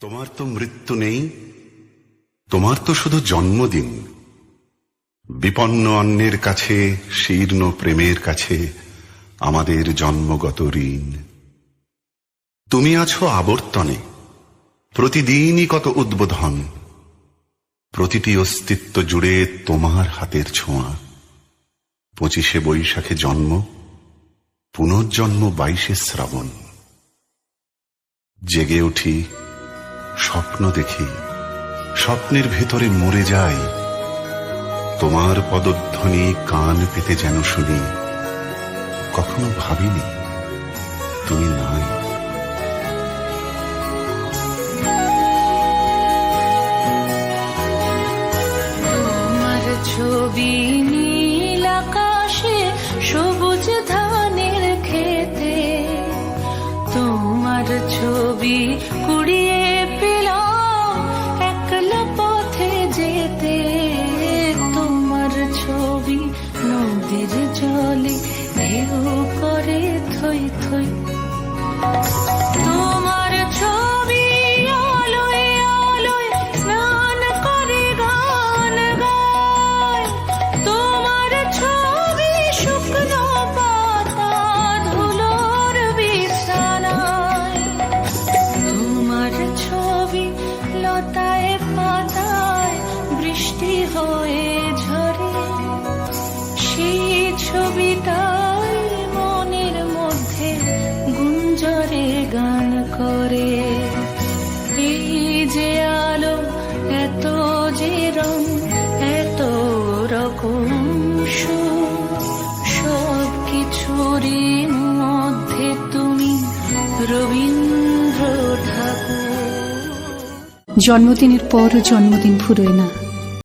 তোমার তো মৃত্যু নেই, তোমার তো শুধু জন্মদিন। বিপন্ন অন্যের কাছে, শীর্ণ প্রেমের কাছে আমাদের জন্মগত ঋণ। তুমি আছো আবর্তনে, প্রতিদিনই কত উদ্বোধন। প্রতিটি অস্তিত্ব জুড়ে তোমার হাতের ছোঁয়া। 25শে বৈশাখে জন্ম, পুনর্জন্ম 22শে শ্রাবণ। জেগে উঠি, স্বপ্ন দেখি, স্বপ্নের ভেতরে মরে যাই। তোমার পদধ্বনি কান পেতে যেন শুনি, কখনো ভাবিনি তুমি নাই। তোমার ছবি নীল আকাশে, সবুজ ধানের খেতে। তোমার ছবি কুড়িয়ে পেলাম একলা পথে যেতে। তোমার ছবি নদীর জলে ঢেউ করে থই থই। তোমার ছবি আলোয় আলোয় স্নান করে গান গায়। তোমার ছবি শুকনো পাতা ধুলোর বিছানায়। তোমার ছবি লতায় পাতায় বৃষ্টি হয়ে ঝরে। সেই ছবিটাই মনের মধ্যে গুঞ্জরে গান করে। এই যে আলো, এত যে রং, এত রকম সুর, সব কিছুরই মধ্যে তুমি রবীন্দ্র ঠাকুর। জন্মদিনের পর জন্মদিন ফুরোয় না।